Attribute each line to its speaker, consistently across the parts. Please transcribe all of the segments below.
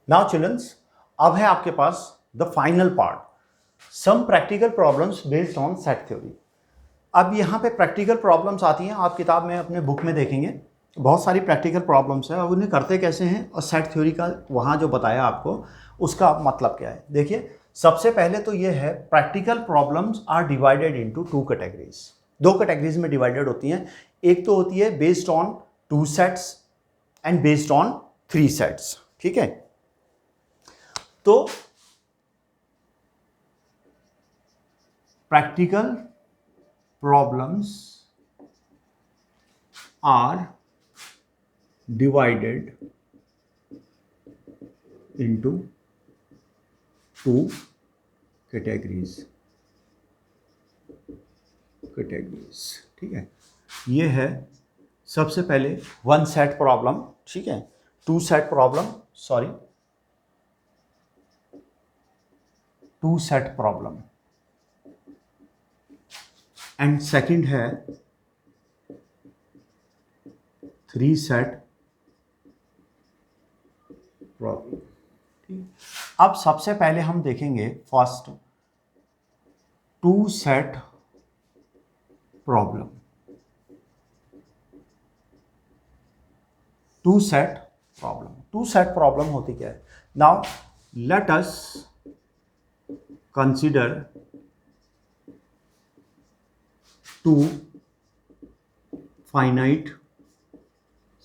Speaker 1: Now children's, अब है आपके पास the final part, some practical problems based on set theory. अब यहाँ पे प्रैक्टिकल प्रॉब्लम्स आती हैं, आप किताब में अपने बुक में देखेंगे बहुत सारी प्रैक्टिकल प्रॉब्लम्स है। अब उन्हें करते कैसे हैं और सेट थ्योरी का वहाँ जो बताया आपको उसका मतलब क्या है। देखिए, सबसे पहले तो ये है practical problems are divided into two categories. दो कैटेगरीज में डिवाइडेड होती हैं। एक तो होती है based on 2 sets and based on 3 sets. ठीक है, तो practical problems are divided into 2 categories। ठीक है, ये है सबसे पहले 1 सेट प्रॉब्लम। ठीक है, 2 set problem, sorry 2 set problem, and second है 3 सेट प्रॉब्लम। अब सबसे पहले हम देखेंगे first 2 set problem. 2 set problem, 2 set problem होती क्या है। Now let us consider 2 finite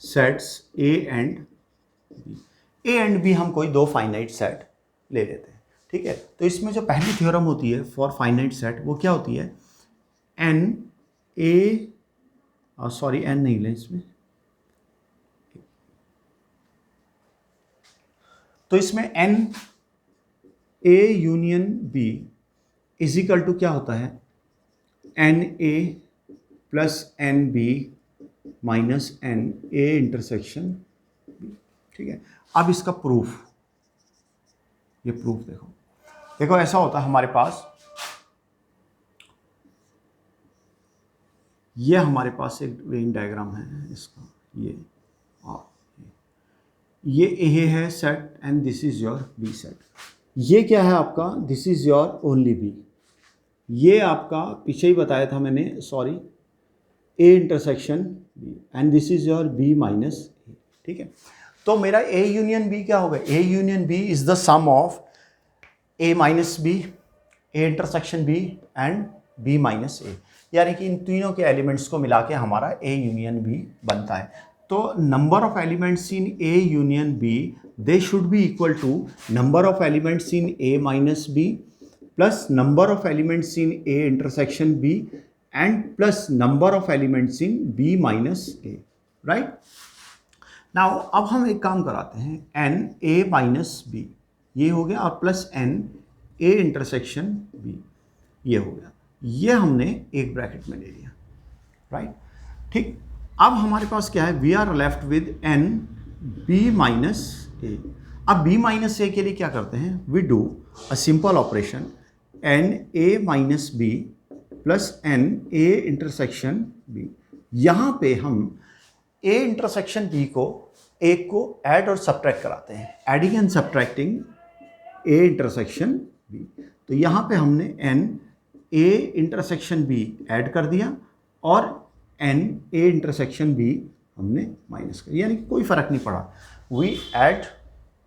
Speaker 1: sets A and B। A and B हम कोई 2 फाइनाइट सेट ले लेते हैं। ठीक है, तो इसमें जो पहली थ्योरम होती है फॉर फाइनाइट सेट वो क्या होती है, N A, सॉरी N नहीं लें इसमें, तो इसमें N A union B is equal to क्या होता है, N A plus N B minus N A intersection B। ठीक है, अब इसका प्रूफ, ये प्रूफ देखो ऐसा होता है हमारे पास, ये हमारे पास एक वेन डायग्राम है इसका, ये और ये A है set and this is your B set. ये क्या है आपका, this is your only B। ये आपका पीछे ही बताया था मैंने, sorry A intersection B and this is your B minus A। ठीक है, तो मेरा A यूनियन B क्या होगा, A union B is the sum of A minus B, A intersection B and B minus A, यानी कि इन तीनों के एलिमेंट्स को मिला के हमारा A यूनियन B बनता है। तो number of elements in A union B they should be equal to number of elements in A minus B plus number of elements in A intersection B and plus number of elements in B minus A। Right, now अब हम एक काम कराते हैं, N A minus B ये हो गया और plus N A intersection B ये हो गया, ये हमने एक ब्रैकेट में ले लिया। राइट, ठीक, अब हमारे पास क्या है, we are left with N B minus A। अब B माइनस A के लिए क्या करते हैं, we do a simple operation, N A minus B plus N A intersection B। यहाँ पे हम A इंटरसेक्शन B को एक को ऐड और सब्ट्रैक्ट कराते हैं, adding and subtracting A intersection B। तो यहाँ पे हमने N A intersection B add कर दिया और N A इंटरसेक्शन B हमने माइनस कर, यानी कि कोई फर्क नहीं पड़ा, we add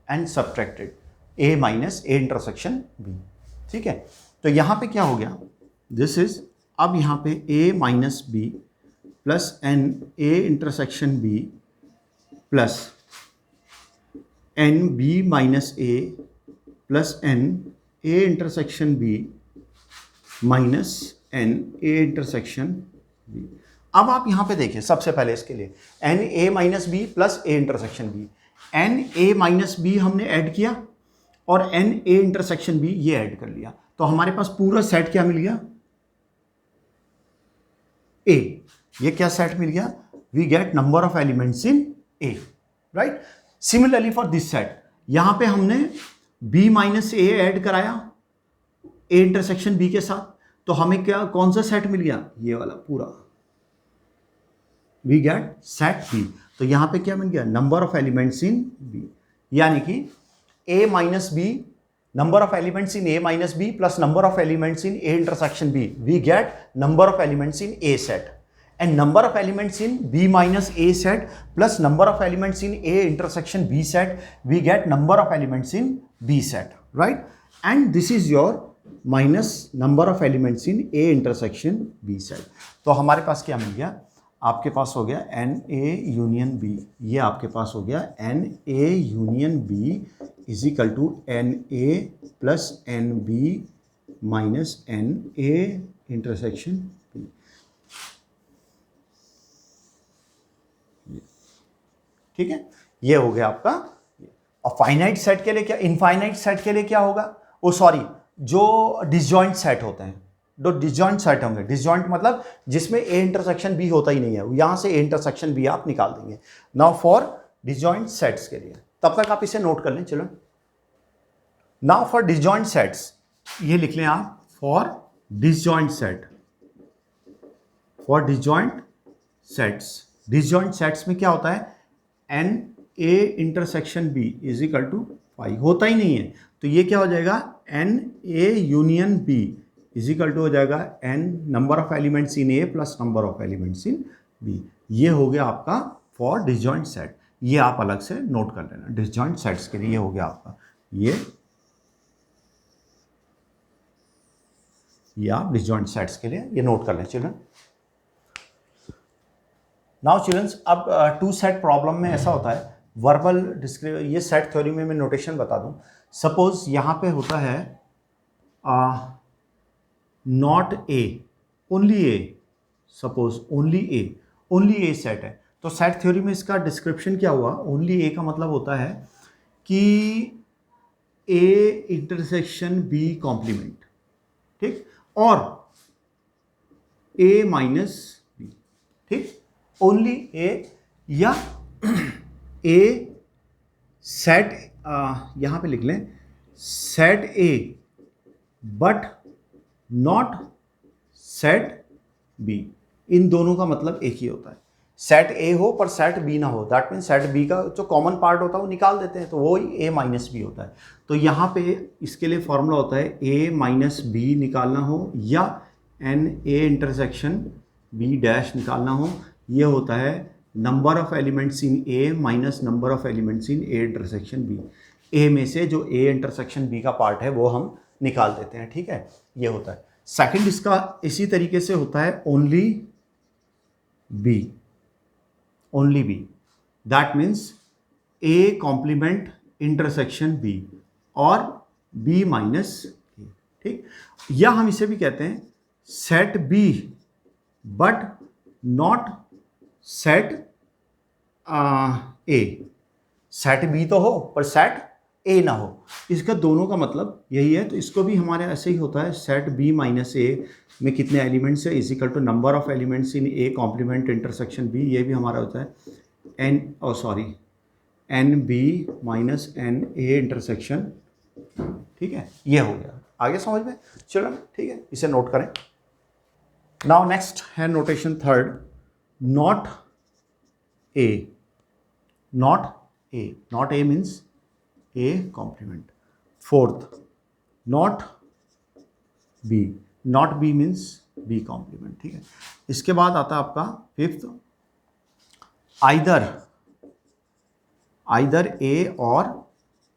Speaker 1: and subtracted A minus A intersection B। ठीक है, तो यहाँ पे क्या हो गया, दिस इज, अब यहाँ पे A minus B plus N A intersection B plus N B minus A plus N A intersection B minus N A intersection B। अब आप यहाँ पे देखिए, सबसे पहले इसके लिए N A minus B plus A intersection B, N A minus B हमने ऐड किया और N A इंटरसेक्शन B ये ऐड कर लिया, तो हमारे पास पूरा सेट क्या मिल गया, A। ये क्या सेट मिल गया, we get number of elements in A। Right, similarly for this set, यहाँ पे हमने B माइनस A ऐड कराया A इंटरसेक्शन B के साथ, तो हमें क्या, कौन सा सेट मिल गया, ये वाला पूरा, वी गेट सेट B। तो यहाँ पे क्या मिल गया, number of elements in B, यानी कि A minus B, number of elements in A minus B plus number of elements in A intersection B, we get number of elements in A set. And number of elements in B minus A set plus number of elements in A intersection B set, we get number of elements in B set, right? And this is your minus number of elements in A intersection B set. तो हमारे पास क्या मिल गया? आपके पास हो गया N A union B, ये आपके पास हो गया N A union B is equal to N A plus N B minus N A intersection B. ठीक है, ये हो गया आपका। और फाइनाइट सेट के लिए क्या, इनफाइनाइट सेट के लिए क्या होगा? ओ सॉरी, जो डिसजॉइंट सेट होते हैं, जो डिसजॉइंट सेट होंगे, डिसजॉइंट मतलब जिसमें ए इंटरसेक्शन बी होता ही नहीं है, यहां से ए इंटरसेक्शन बी आप निकाल देंगे। नाउ फॉर डिसजॉइंट सेट्स के लिए, तब तक आप इसे नोट कर लें। चलो नाउ फॉर डिसजॉइंट सेट्स, ये लिख लें आप, for disjoint set, for disjoint sets. Disjoint sets में क्या होता है? N A intersection B is equal to five, होता ही नहीं है, तो ये क्या हो जाएगा? N A union B is equal to हो जाएगा N number of elements in A plus number of elements in B. ये हो गया आपका फॉर डिसजॉइंट सेट, ये आप अलग से नोट कर लेना। डिसजॉइंट सेट्स के लिए ये हो गया आपका, ये आप डिसजॉइंट सेट्स के लिए ये नोट कर लें चिल्ड्रन। नाउ चिल्ड्रंस, अब टू सेट प्रॉब्लम में ऐसा होता है, वर्बल डिस्क्रिप, ये सेट थ्योरी में मैं नोटेशन बता दूं। सपोज यहाँ पे होता है not a, only A, suppose only A set है, तो सेट थ्योरी में इसका डिस्क्रिप्शन क्या हुआ? ओनली ए का मतलब होता है कि ए इंटरसेक्शन बी कॉम्प्लीमेंट, ठीक, और ए माइनस बी, ठीक, ओनली ए, या ए सेट, यहां पे लिख लें set A but not set B. इन दोनों का मतलब एक ही होता है, सेट ए हो पर सेट बी ना हो, दैट मीन सेट बी का जो कॉमन पार्ट होता है वो निकाल देते हैं, तो वो ही ए माइनस बी होता है। तो यहाँ पे इसके लिए फॉर्मूला होता है ए माइनस बी निकालना हो या n A intersection B dash निकालना हो, ये होता है number of elements in A minus number of elements in A intersection B. A में से जो ए इंटरसेक्शन बी का पार्ट है वो हम निकाल देते हैं, ठीक है, ये होता है। सेकंड इसका इसी तरीके से होता है only B, only B, that means A complement intersection B और बी माइनस ए, ठीक, या हम इसे भी कहते हैं set B but not set A, set B तो हो पर सेट ए ना हो, इसका दोनों का मतलब यही है। तो इसको भी हमारे ऐसे ही होता है, सेट बी माइनस ए में कितने एलिमेंट्स है is equal to number of elements in A complement intersection B, ये भी हमारा होता है N B minus N A intersection, ठीक है, ये हो गया। आगे समझ में? चलो ठीक है, इसे नोट करें। नाउ नेक्स्ट है notation third, not A, not A means A complement. Fourth, not B means B complement, ठीक है। इसके बाद आता है आपका फिफ्थ, आइदर ए और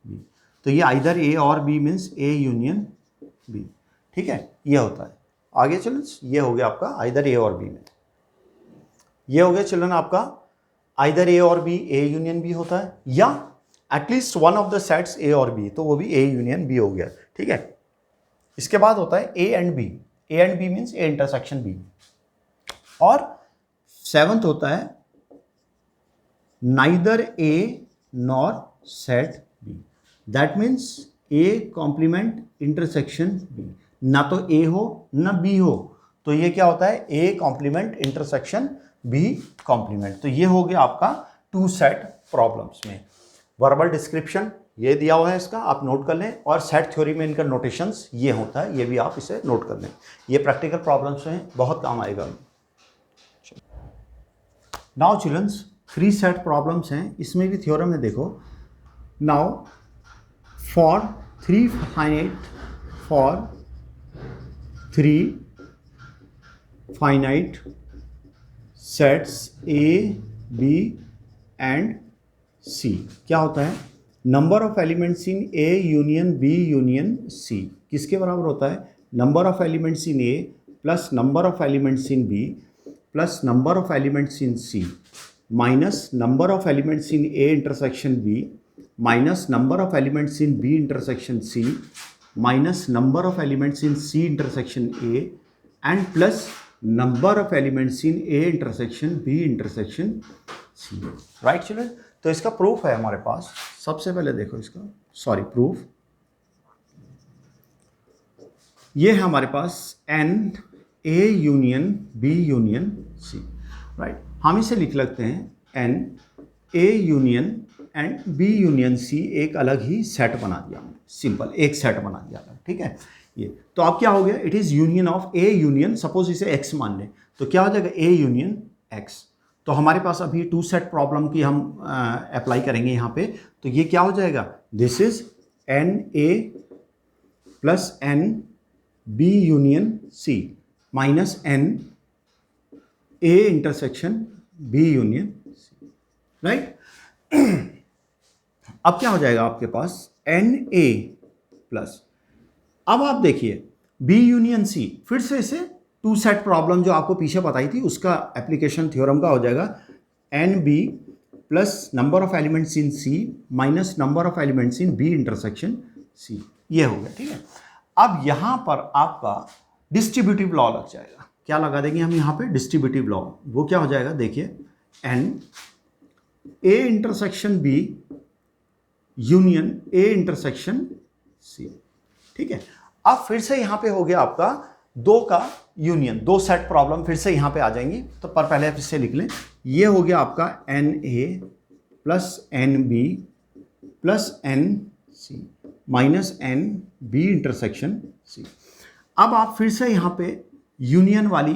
Speaker 1: बी। तो ये आइदर ए और B means A union B, ठीक है, ये होता है। आगे चलो, ये हो गया आपका आइदर ए और बी में, ये हो गया चिल्ड्रन आपका आइदर ए और बी, ए यूनियन बी होता है, या at least one of the sets A और बी, तो वो भी ए यूनियन बी हो गया, ठीक है। इसके बाद होता है A and B means A intersection B, और सेवंथ होता है neither A nor set B, that means A complement intersection B, ना तो ए हो ना बी हो, तो ये क्या होता है A complement intersection B complement. तो ये हो गया आपका टू सेट प्रॉब्लम्स में। वर्बल डिस्क्रिप्शन ये दिया हुआ है इसका, आप नोट कर लें, और सेट थ्योरी में इनका नोटेशंस ये होता है, ये भी आप इसे नोट कर लें, ये प्रैक्टिकल प्रॉब्लम्स हैं, बहुत काम आएगा। नाउ चिल्ड्रंस, 3 सेट प्रॉब्लम्स हैं, इसमें भी थ्योरम में देखो। Now for three finite sets A B and C, क्या होता है, number of elements in A union B union C किसके बराबर होता है, number of elements in A plus number of elements in B plus number of elements in C minus number of elements in A intersection B minus number of elements in B intersection C minus number of elements in C intersection A and plus number of elements in A intersection B intersection C. Right children, तो इसका proof है हमारे पास। सबसे पहले देखो इसका, sorry proof, ये है हमारे पास n A union B union C. Right, हम इसे लिख लेते हैं n A union and B union C, एक अलग ही सेट बना दिया हमने, सिंपल एक सेट बना दिया था, ठीक है। ये तो अब क्या हो गया, it is union of A union, suppose इसे एक्स मान लें तो क्या हो जाएगा, ए यूनियन एक्स। तो हमारे पास अभी टू सेट प्रॉब्लम की हम अप्लाई करेंगे यहाँ पे, तो ये क्या हो जाएगा, this is N A plus N B union C minus N A intersection B union C. Right, अब क्या हो जाएगा आपके पास एन ए प्लस, अब आप देखिए बी यूनियन सी, फिर से इसे टू सेट प्रॉब्लम जो आपको पीछे बताई थी उसका एप्लीकेशन थ्योरम का हो जाएगा, N B plus number of elements in C minus number of elements in B intersection C, ये हो गया, ठीक है। अब यहाँ पर आपका डिस्ट्रीब्यूटिव लॉ लग जाएगा, क्या लगा देंगे हम यहाँ पे, डिस्ट्रीब्यूटिव लॉ। वो क्या हो जाएगा, देखिए N A intersection B union A intersection C, ठीक है। अब फिर से यहाँ पे हो गया आपका दो का यूनियन, दो सेट प्रॉब्लम फिर से यहाँ पे आ जाएंगी, तो पर पहले फिर से लिख लें, ये हो गया आपका N A plus N B plus N C minus N B intersection C. अब आप फिर से यहाँ पे यूनियन वाली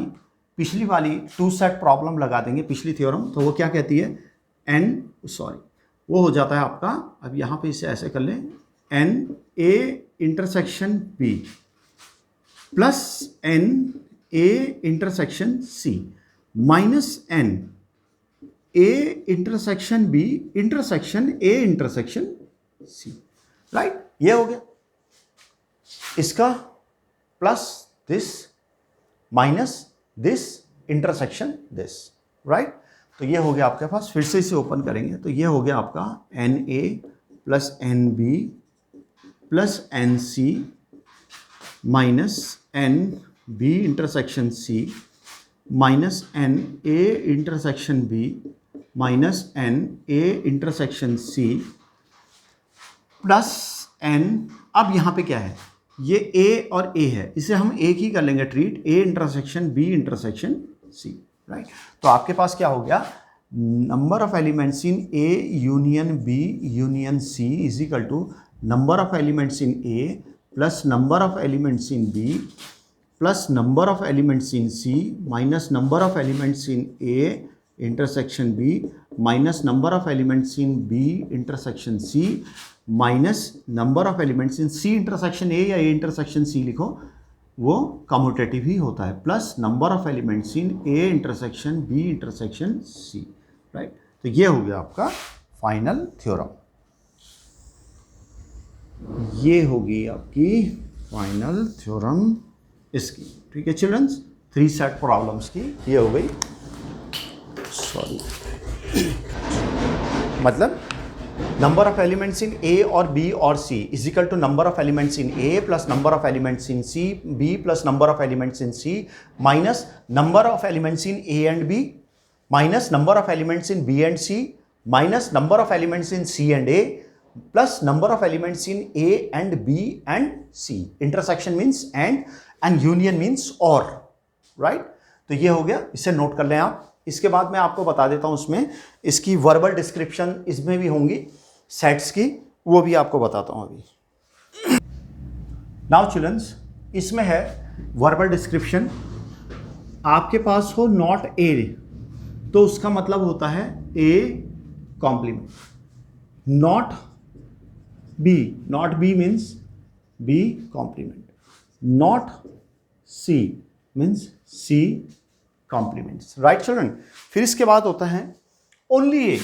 Speaker 1: पिछली वाली टू सेट प्रॉब्लम लगा देंगे, पिछली थ्योरम, तो वो क्या कहती है, एन सॉरी वो हो जाता है आपका, अब यहाँ पे इसे ऐसे कर लें, N A intersection B plus N A intersection C minus N A intersection B intersection A intersection C. Right, ये हो गया, इसका plus this minus this intersection this. Right, तो ये हो गया आपके पास, फिर से इसे ओपन करेंगे तो ये हो गया आपका N A plus N B plus N C minus N B intersection C minus N A intersection B minus N A intersection C plus N. अब यहाँ पे क्या है, ये ए और ए है, इसे हम एक ही कर लेंगे treat, A intersection B intersection C. Right, तो आपके पास क्या हो गया, number of elements in A union B union C is equal to number of elements in A plus number of elements in B plus number of elements in C minus number of elements in A intersection B minus number of elements in B intersection C minus number of elements in C intersection ए या ए intersection सी लिखो, वो commutative ही होता है, plus number of elements in A intersection B intersection C. Right, तो ये हो गया आपका फाइनल थ्योरम, ये होगी आपकी फाइनल थ्योरम इसकी, ठीक है चिल्ड्रंस, थ्री सेट प्रॉब्लम्स की ये हो गई। सॉरी मतलब number of elements in A और बी और C is equal to number of elements in A plus number of elements in C B plus number of elements in C minus number of elements in A and B minus number of elements in B and C minus number of elements in C and A plus number of elements in A and B and C. Intersection means and union means और। Right, तो ये हो गया, इसे note कर लें आप। इसके बाद मैं आपको बता देता हूं उसमें इसकी वर्बल डिस्क्रिप्शन इसमें भी होंगी सेट्स की, वो भी आपको बताता हूं अभी। नाउ चिल्ड्रंस, इसमें है वर्बल डिस्क्रिप्शन, आपके पास हो नॉट ए तो उसका मतलब होता है A complement, not B, not B means B complement, not C means C complements, right children? फिर इसके बाद होता है only A,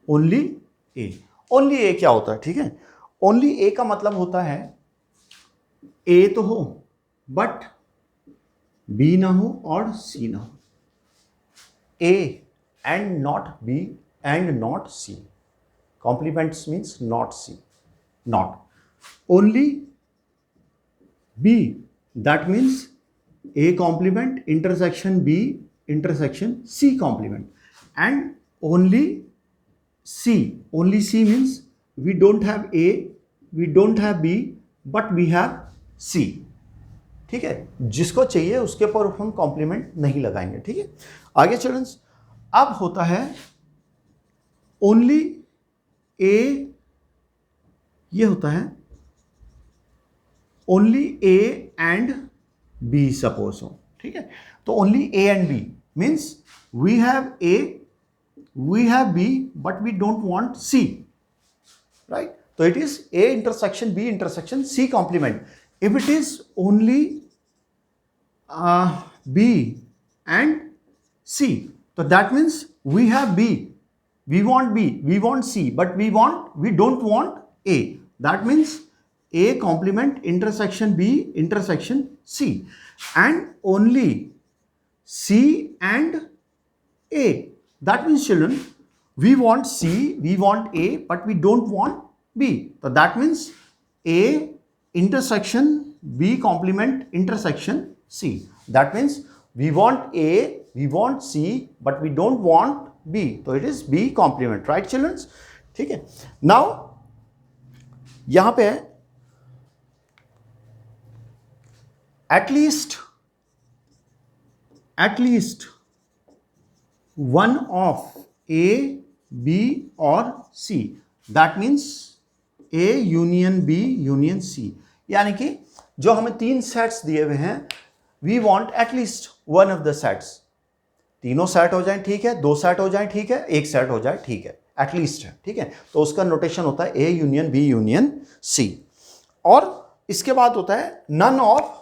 Speaker 1: only A, only A क्या होता है? ठीक है, only A का मतलब होता है A तो हो बट B ना हो और C ना हो, A and not B and not C, complements means not C, not only B, that means A complement intersection B intersection C complement, and only C means we don't have A, we don't have B, but we have C, ठीक है, जिसको चाहिए उसके पर हम complement नहीं लगाएंगे, ठीक है। आगे चिल्ड्रंस, अब होता है ओनली ए, ये होता है only A and B suppose हो, ठीक है, तो only A and B means we have A, we have B, but we don't want C, right, तो it is A intersection B intersection C complement. If it is only B and C, so that means we have B, we want B, we want C, but we don't want A, that means A complement intersection B intersection C, and only C and A, that means children we want C, we want A, but we don't want B, so that means A intersection B complement intersection C, that means we want A, we want C, but we don't want B, so it is B complement, right children? ठीक है, now यहां पे at least one of A, B or C, that means A union B union C, यानी कि जो हमें तीन sets दिए हुए हैं, we want at least one of the sets, तीनों सेट हो जाए ठीक है, दो सेट हो जाए ठीक है, एक सेट हो जाए ठीक है, एटलीस्ट है, ठीक है, तो उसका नोटेशन होता है A union B union C, और इसके बाद होता है none of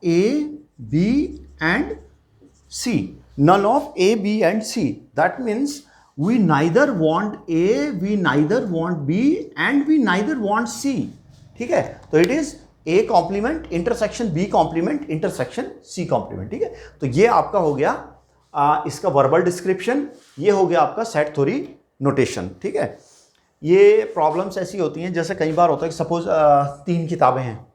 Speaker 1: A B and C, none of A B and C, that means we neither want A, we neither want B and we neither want C, ठीक है, तो it is A complement intersection B complement intersection C complement, ठीक है, तो ये आपका हो गया इसका वर्बल डिस्क्रिप्शन, ये हो गया आपका सेट थ्योरी नोटेशन, ठीक है। ये प्रॉब्लम्स ऐसी होती हैं, जैसे कई बार होता है कि सपोज 3 किताबें हैं,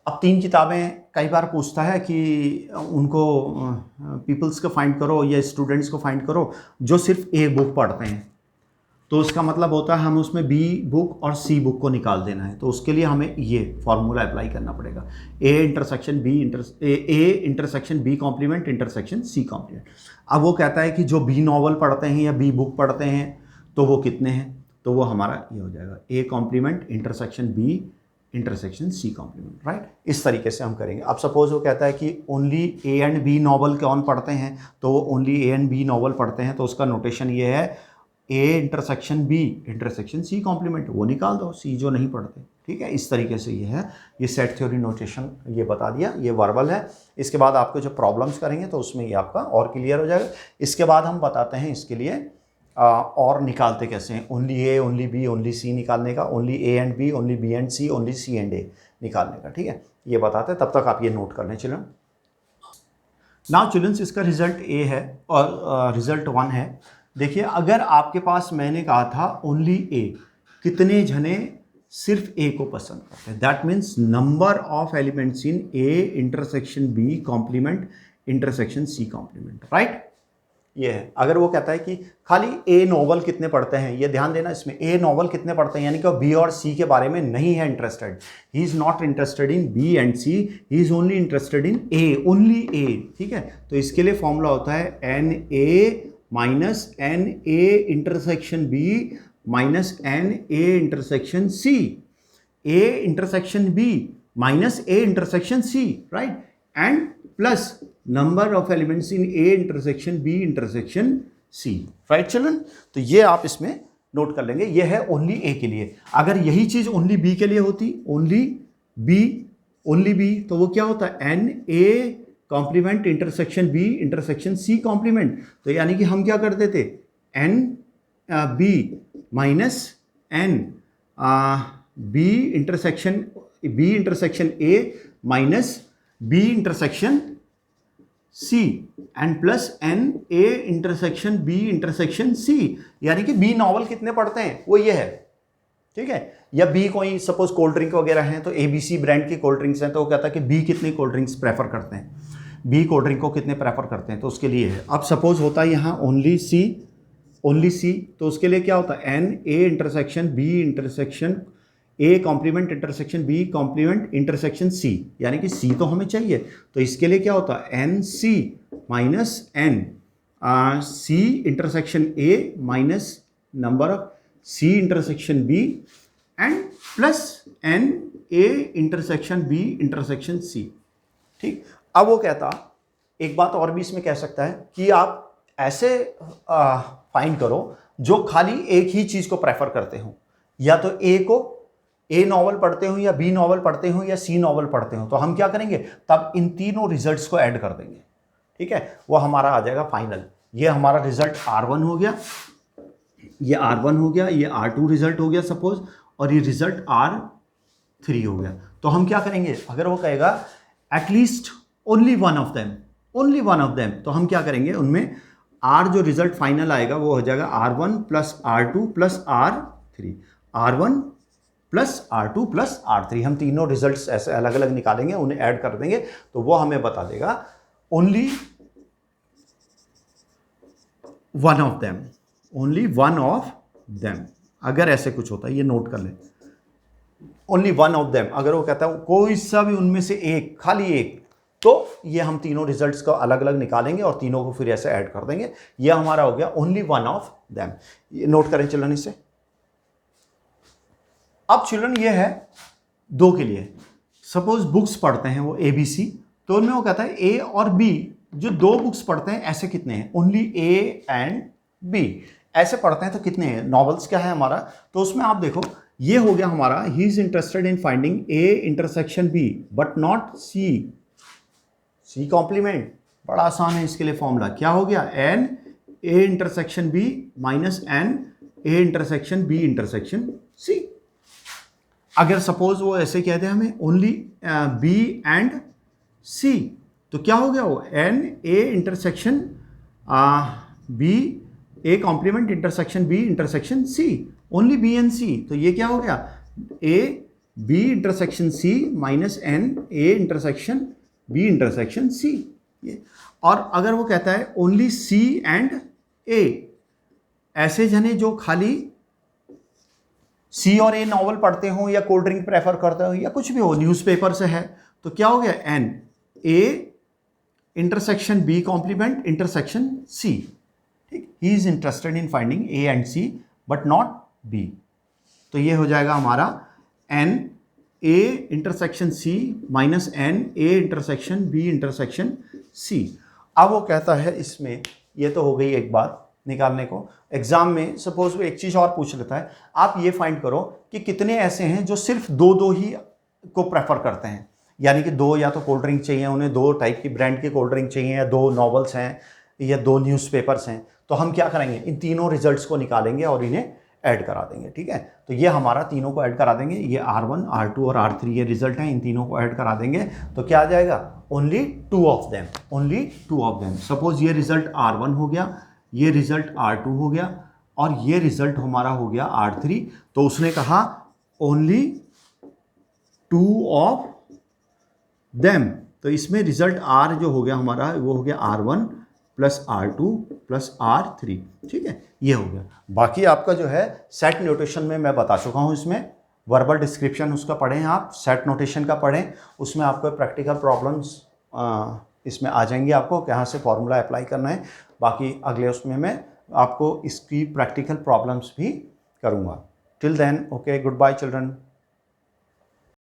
Speaker 1: अब 3 किताबें कई बार पूछता है कि उनको पीपल्स को फाइंड करो या स्टूडेंट्स को फाइंड करो जो सिर्फ ए बुक पढ़ते हैं, तो उसका मतलब होता है हम उसमें बी बुक और सी बुक को निकाल देना है, तो उसके लिए हमें ये फॉर्मूला अप्लाई करना पड़ेगा, A intersection B complement intersection C complement. अब वो कहता है कि जो बी नॉवल पढ़ते हैं या बी बुक पढ़ते हैं तो वो कितने हैं, तो वो हमारा ये हो जाएगा A complement intersection B intersection C complement, right, इस तरीके से हम करेंगे। अब सपोज वो कहता है कि only A and B novel कौन पढ़ते हैं, तो वो only A and B novel पढ़ते हैं, तो उसका नोटेशन ये है A intersection B intersection C complement, वो निकाल दो, सी जो नहीं पढ़ते, ठीक है, इस तरीके से ये है, ये सेट थ्योरी नोटेशन ये बता दिया, ये वर्बल है। इसके बाद आपको जो प्रॉब्लम्स करेंगे तो उसमें ये आपका और क्लियर हो जाएगा। इसके बाद हम बताते हैं इसके लिए और निकालते कैसे हैं, only A only B only C निकालने का, only A and B only B and C only C and A निकालने का, ठीक है, ये बताते हैं, तब तक आप ये नोट कर लें चिल्ड्रन। नाउ चिल्ड्रंस, इसका रिजल्ट ए है और रिजल्ट 1 है। देखिए, अगर आपके पास मैंने कहा था ओनली ए, कितने जने सिर्फ ए को पसंद करते हैं, that means number of elements in A intersection B complement intersection C complement, right, ये है। अगर वो कहता है कि खाली ए नॉवल कितने पढ़ते हैं, ये ध्यान देना, इसमें ए नॉवल कितने पढ़ते हैं, यानी कि बी और सी के बारे में नहीं है interested, he is not interested in B and C, he is only interested in A, only A, ठीक है, तो इसके लिए फॉर्मूला होता है N A minus N A intersection B minus N A intersection C, A intersection B minus A intersection C, right, and plus number of elements in A intersection B intersection C, right children. तो ये आप इसमें note कर लेंगे, ये है only ए के लिए। अगर यही चीज ओनली बी के लिए होती, ओनली बी, तो वो क्या होता है, N A complement intersection B intersection C complement. तो यानी कि हम क्या करते थे, N B minus N B intersection A minus B intersection C and plus N A intersection B intersection C. यानी कि बी नॉवल कितने पढ़ते हैं वो ये है, ठीक है। या बी कोई सपोज कोल्ड ड्रिंक वगैरह हैं, तो एबीसी ब्रांड की कोल्ड ड्रिंक्स हैं, तो वो कहता है कि बी कितनी कोल्ड ड्रिंक्स प्रेफर करते हैं, बी कोल्ड ड्रिंक को कितने प्रेफर करते हैं, तो उसके लिए है। अब सपोज होता है यहाँ ओनली सी, तो उसके लिए क्या होता है, N A intersection B intersection A complement intersection B complement intersection C. यानी कि सी तो हमें चाहिए, तो इसके लिए क्या होता है, N C minus N C intersection A minus number of C intersection B and plus N A intersection B intersection C, ठीक। अब वो कहता, एक बात और भी इसमें कह सकता है कि आप ऐसे फाइंड करो जो खाली एक ही चीज को प्रेफर करते हो, या तो ए नॉवल पढ़ते हो, या बी नॉवल पढ़ते हो, या सी नॉवल पढ़ते हो। तो हम क्या करेंगे, तब इन तीनों रिजल्ट्स को ऐड कर देंगे, ठीक है। वो हमारा आ जाएगा फाइनल। ये हमारा रिजल्ट R1 हो गया, ये R1 हो गया, ये R2 रिजल्ट हो गया सपोज, और ये रिजल्ट R3 हो गया। तो हम क्या करेंगे, अगर वो कहेगा at least only one of them, तो हम क्या करेंगे, उनमें R जो रिजल्ट फाइनल आएगा वो हो जाएगा R1 plus R2 plus R3, R1 plus R2 plus R3। हम तीनों रिजल्ट्स ऐसे अलग अलग निकालेंगे, उन्हें ऐड कर देंगे, तो वो हमें बता देगा ओनली वन ऑफ देम। अगर ऐसे कुछ होता है, ये नोट कर ले, ओनली वन ऑफ देम। अगर वो कहता है कोई सा भी उनमें से एक, खाली एक, तो ये हम तीनों रिजल्ट्स को अलग अलग निकालेंगे और तीनों को फिर ऐसे ऐड कर देंगे। ये हमारा हो गया ओनली वन ऑफ देम। ये नोट करें चिल्ड्रन इसे। अब चिल्ड्रन ये है दो के लिए, सपोज बुक्स पढ़ते हैं वो ABC, तो उनमें वो कहता है A और B, जो दो बुक्स पढ़ते हैं ऐसे कितने हैं, ओनली A एंड B ऐसे पढ़ते हैं, तो कितने हैं, नॉवेल्स क्या है हमारा। तो उसमें आप देखो, ये हो गया हमारा, he is interested in finding A intersection B but not C complement. बड़ा आसान है इसके लिए फॉर्मूला, क्या हो गया, N A intersection B minus N A intersection B intersection C। अगर सपोज वो ऐसे कहते हैं हमें ओनली B एंड C, तो क्या हो गया, वो N A intersection B A complement intersection B intersection C, only B and C। तो ये क्या हो गया, A B intersection C minus N A intersection B intersection C। ये, और अगर वो कहता है ओनली C एंड A, ऐसे जने जो खाली C और A नॉवल पढ़ते हो, या कोल्ड ड्रिंक प्रेफर करते हो, या कुछ भी हो, न्यूज़पेपर से है, तो क्या हो गया, N A intersection B complement intersection C, ठीक। He is interested in finding A and C but not B। तो ये हो जाएगा हमारा N A intersection C minus N A intersection B intersection C। अब वो कहता है इसमें, ये तो हो गई एक बात निकालने को। एग्जाम में सपोज वो एक चीज और पूछ लेता है, आप ये फाइंड करो कि कितने ऐसे हैं जो सिर्फ दो ही को प्रेफर करते हैं, यानी कि दो, या तो कोल्ड ड्रिंक चाहिए उन्हें, दो टाइप की ब्रांड की कोल्ड ड्रिंक चाहिए, या दो नॉवेल्स हैं, या दो न्यूज़पेपर्स हैं। तो हम क्या करेंगे, इन तीनों रिजल्ट्स को निकालेंगे और इन्हें ऐड करा देंगे, ठीक है। तो ये हमारा तीनों को ऐड करा देंगे, ये R1 R2 और R3 ये रिजल्ट हैं, इन तीनों को ऐड करा देंगे, तो क्या आ जाएगा, only two of them. Suppose ये रिजल्ट R1 हो गया, ये रिजल्ट R2 हो गया, और ये रिजल्ट हमारा हो गया R3। तो उसने कहा ओनली टू ऑफ देम, तो इसमें रिजल्ट R जो हो गया हमारा, वो हो गया R1 plus R2 plus R3, ठीक है, ये हो गया। बाकी आपका जो है सेट नोटेशन में मैं बता चुका हूँ, इसमें वर्बल डिस्क्रिप्शन उसका पढ़ें आप, सेट नोटेशन का पढ़ें, उसमें आपको प्रैक्टिकल प्रॉब्लम्स इसमें आ जाएंगे, आपको कहाँ से फॉर्मूला अप्लाई करना है। बाकी अगले उसमें मैं आपको इसकी प्रैक्टिकल प्रॉब्लम्स भी करूँगा। Till then, okay, good bye children.